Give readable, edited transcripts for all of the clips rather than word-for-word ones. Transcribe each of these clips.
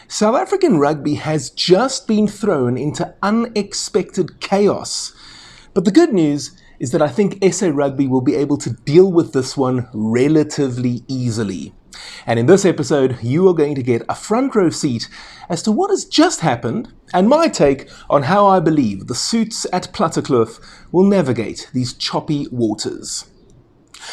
South African rugby has just been thrown into unexpected chaos. But the good news is that I think SA Rugby will be able to deal with this one relatively easily. And in this episode, you are going to get a front row seat as to what has just happened and my take on how I believe the suits at Plattekloof will navigate these choppy waters.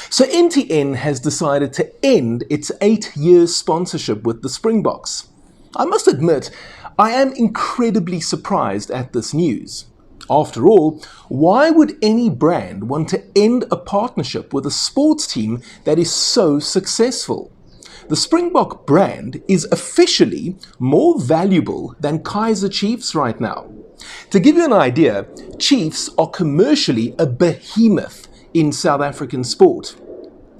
So MTN has decided to end its 8-year sponsorship with the Springboks. I must admit, I am incredibly surprised at this news. After all, why would any brand want to end a partnership with a sports team that is so successful? The Springbok brand is officially more valuable than Kaizer Chiefs right now. To give you an idea, Chiefs are commercially a behemoth in South African sport.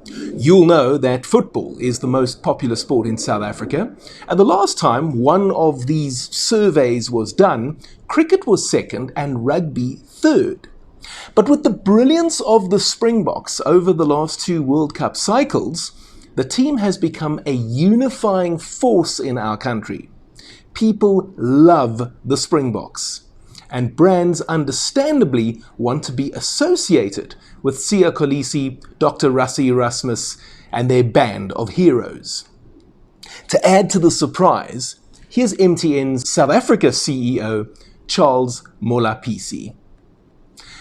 You'll know that football is the most popular sport in South Africa, and the last time one of these surveys was done, cricket was second and rugby third. But with the brilliance of the Springboks over the last 2 World Cup cycles, the team has become a unifying force in our country. People love the Springboks, and brands understandably want to be associated with Siya Kolisi, Dr. Rassie Erasmus, and their band of heroes. To add to the surprise, here's MTN's South Africa CEO, Charles Molapisi.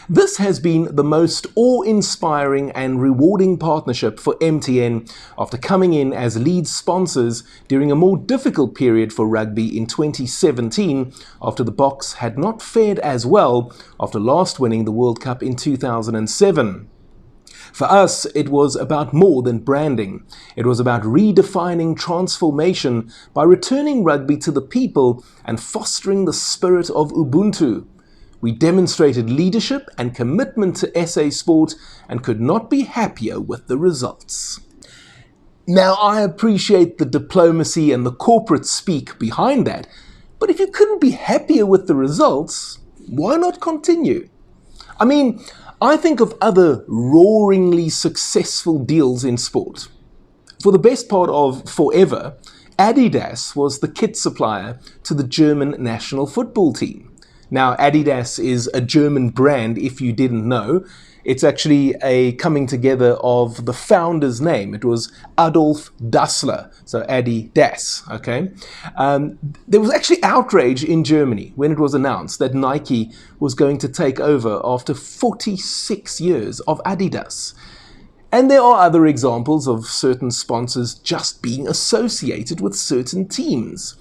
This has been the most awe-inspiring and rewarding partnership for MTN after coming in as lead sponsors during a more difficult period for rugby in 2017 after the Boks had not fared as well after last winning the World Cup in 2007. For us, it was about more than branding. It was about redefining transformation by returning rugby to the people and fostering the spirit of Ubuntu. We demonstrated leadership and commitment to SA sport and could not be happier with the results. Now, I appreciate the diplomacy and the corporate speak behind that, but if you couldn't be happier with the results, why not continue? I mean, I think of other roaringly successful deals in sport. For the best part of forever, Adidas was the kit supplier to the German national football team. Now, Adidas is a German brand, if you didn't know. It's actually a coming together of the founder's name. It was Adolf Dassler, so Adidas, okay? There was actually outrage in Germany when it was announced that Nike was going to take over after 46 years of Adidas. And there are other examples of certain sponsors just being associated with certain teams.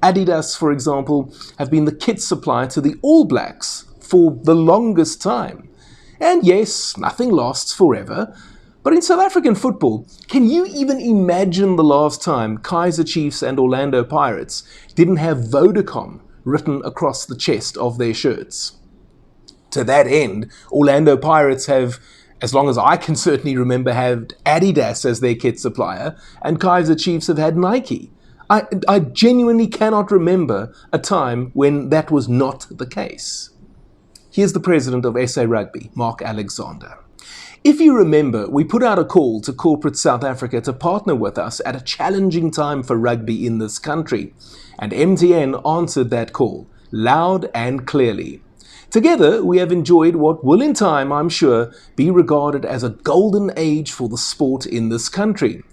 Adidas, for example, have been the kit supplier to the All Blacks for the longest time. And yes, nothing lasts forever, but in South African football, can you even imagine the last time Kaizer Chiefs and Orlando Pirates didn't have Vodacom written across the chest of their shirts? To that end, Orlando Pirates have, as long as I can certainly remember, had Adidas as their kit supplier, and Kaizer Chiefs have had Nike. I genuinely cannot remember a time when that was not the case. Here's the president of SA Rugby, Mark Alexander. If you remember, we put out a call to corporate South Africa to partner with us at a challenging time for rugby in this country, and MTN answered that call, loud and clearly. Together, we have enjoyed what will in time, I'm sure, be regarded as a golden age for the sport in this country.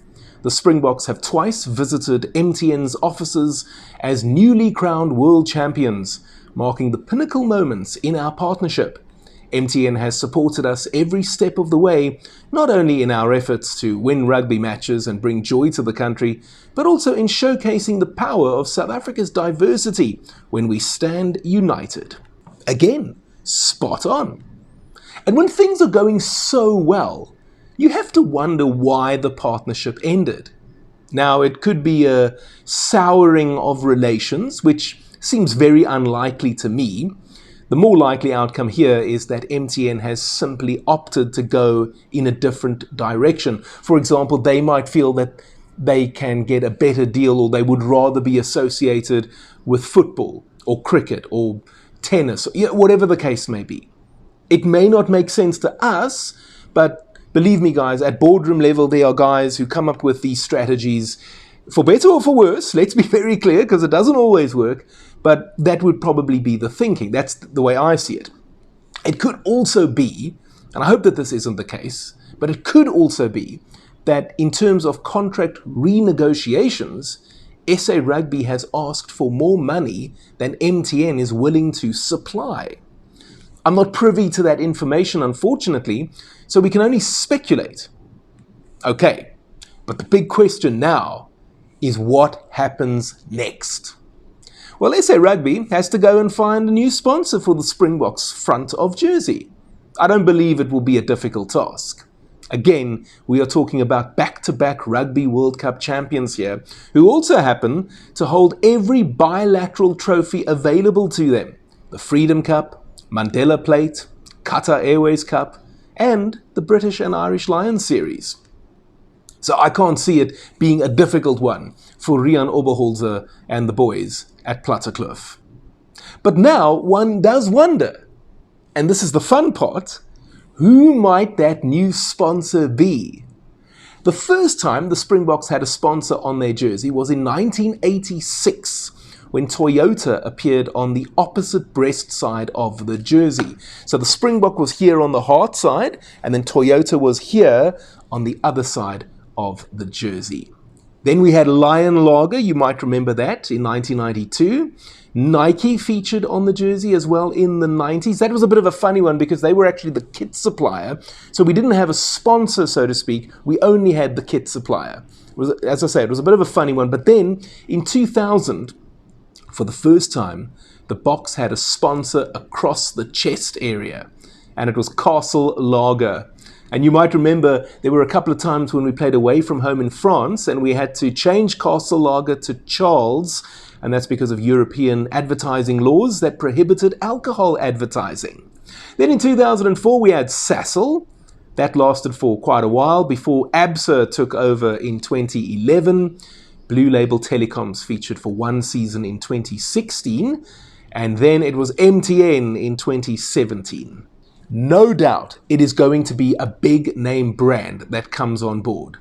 The Springboks have twice visited MTN's offices as newly crowned world champions, marking the pinnacle moments in our partnership. MTN has supported us every step of the way, not only in our efforts to win rugby matches and bring joy to the country, but also in showcasing the power of South Africa's diversity when we stand united. Again, spot on. And when things are going so well, you have to wonder why the partnership ended. Now, it could be a souring of relations, which seems very unlikely to me. The more likely outcome here is that MTN has simply opted to go in a different direction. For example, they might feel that they can get a better deal, or they would rather be associated with football or cricket or tennis, whatever the case may be. It may not make sense to us, but believe me, guys, at boardroom level, there are guys who come up with these strategies For better or for worse, let's be very clear, because it doesn't always work, but that would probably be the thinking. That's the way I see it. It could also be, and I hope that this isn't the case, but it could also be that in terms of contract renegotiations, SA Rugby has asked for more money than MTN is willing to supply. I'm not privy to that information, unfortunately, so we can only speculate. Okay, but the big question now is what happens next? Well, SA Rugby has to go and find a new sponsor for the Springboks front of jersey. I don't believe it will be a difficult task. Again, we are talking about back-to-back Rugby World Cup champions here, who also happen to hold every bilateral trophy available to them. The Freedom Cup, Mandela Plate, Qatar Airways Cup, and the British and Irish Lions Series. So I can't see it being a difficult one for Rian Oberholzer and the boys at Plattekloof. But now one does wonder, and this is the fun part, who might that new sponsor be? The first time the Springboks had a sponsor on their jersey was in 1986, when Toyota appeared on the opposite breast side of the jersey. So the Springbok was here on the heart side, and then Toyota was here on the other side of the jersey. Then we had Lion Lager, you might remember that, in 1992. Nike featured on the jersey as well in the 90s. That was a bit of a funny one because they were actually the kit supplier. So we didn't have a sponsor, so to speak. We only had the kit supplier. As I say, it was a bit of a funny one. But then in 2000, for the first time, the box had a sponsor across the chest area. And it was Castle Lager. And you might remember there were a couple of times when we played away from home in France and we had to change Castle Lager to Charles, and that's because of European advertising laws that prohibited alcohol advertising. Then in 2004 we had Sasol. That lasted for quite a while before ABSA took over in 2011. Blue Label Telecoms featured for one season in 2016, and then it was MTN in 2017. No doubt it is going to be a big name brand that comes on board.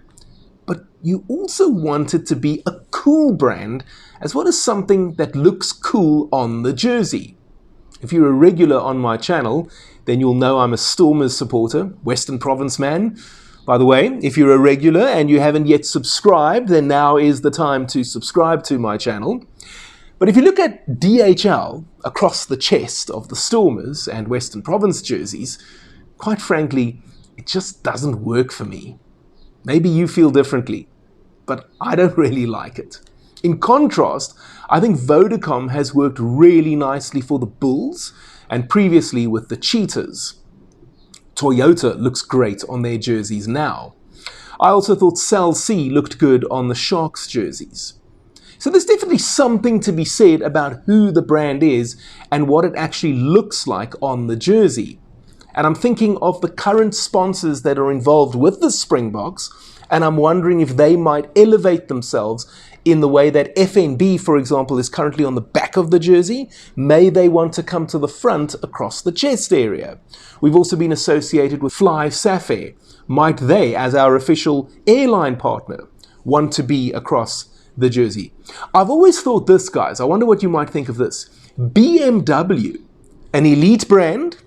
But you also want it to be a cool brand as well as something that looks cool on the jersey. If you're a regular on my channel, then you'll know I'm a Stormers supporter, Western Province man. By the way, if you're a regular and you haven't yet subscribed, then now is the time to subscribe to my channel. But if you look at DHL across the chest of the Stormers and Western Province jerseys, quite frankly, it just doesn't work for me. Maybe you feel differently, but I don't really like it. In contrast, I think Vodacom has worked really nicely for the Bulls and previously with the Cheetahs. Toyota looks great on their jerseys now. I also thought Cell C looked good on the Sharks jerseys. So there's definitely something to be said about who the brand is and what it actually looks like on the jersey. And I'm thinking of the current sponsors that are involved with the Springboks, and I'm wondering if they might elevate themselves in the way that FNB, for example, is currently on the back of the jersey. May they want to come to the front across the chest area? We've also been associated with Fly Safair. Might they, as our official airline partner, want to be across the jersey? I've always thought this, guys, I wonder what you might think of this. BMW, an elite brand,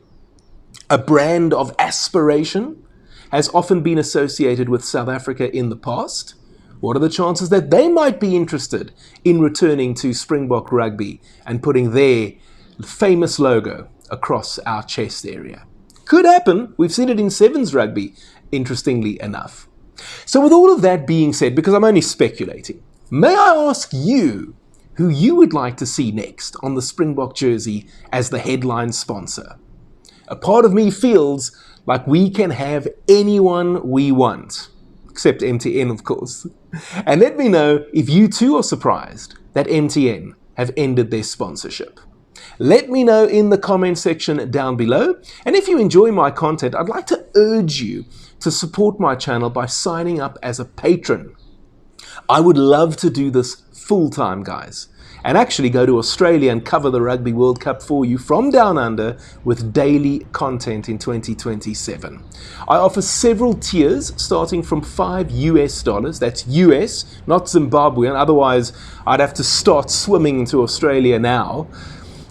a brand of aspiration, has often been associated with South Africa in the past. What are the chances that they might be interested in returning to Springbok Rugby and putting their famous logo across our chest area? Could happen. We've seen it in Sevens Rugby, interestingly enough. So with all of that being said, because I'm only speculating, may I ask you who you would like to see next on the Springbok jersey as the headline sponsor? A part of me feels like we can have anyone we want, except MTN, of course. And let me know if you too are surprised that MTN have ended their sponsorship. Let me know in the comment section down below. And if you enjoy my content, I'd like to urge you to support my channel by signing up as a patron. I would love to do this full time, guys, and actually go to Australia and cover the Rugby World Cup for you from down under with daily content in 2027. I offer several tiers starting from $5, that's US, not Zimbabwean, otherwise I'd have to start swimming into Australia now.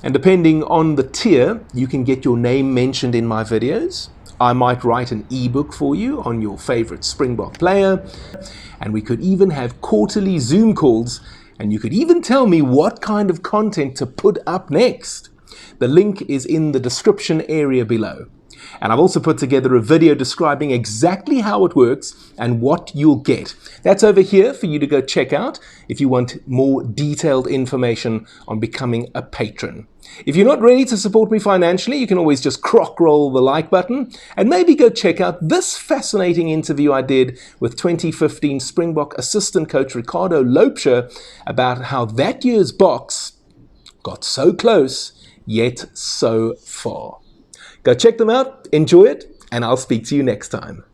And depending on the tier, you can get your name mentioned in my videos. I might write an ebook for you on your favorite Springbok player, and we could even have quarterly Zoom calls, and you could even tell me what kind of content to put up next. The link is in the description area below. And I've also put together a video describing exactly how it works and what you'll get. That's over here for you to go check out if you want more detailed information on becoming a patron. If you're not ready to support me financially, you can always just crock roll the like button and maybe go check out this fascinating interview I did with 2015 Springbok assistant coach Ricardo Loubser about how that year's Boks got so close, yet so far. Go check them out, enjoy it, and I'll speak to you next time.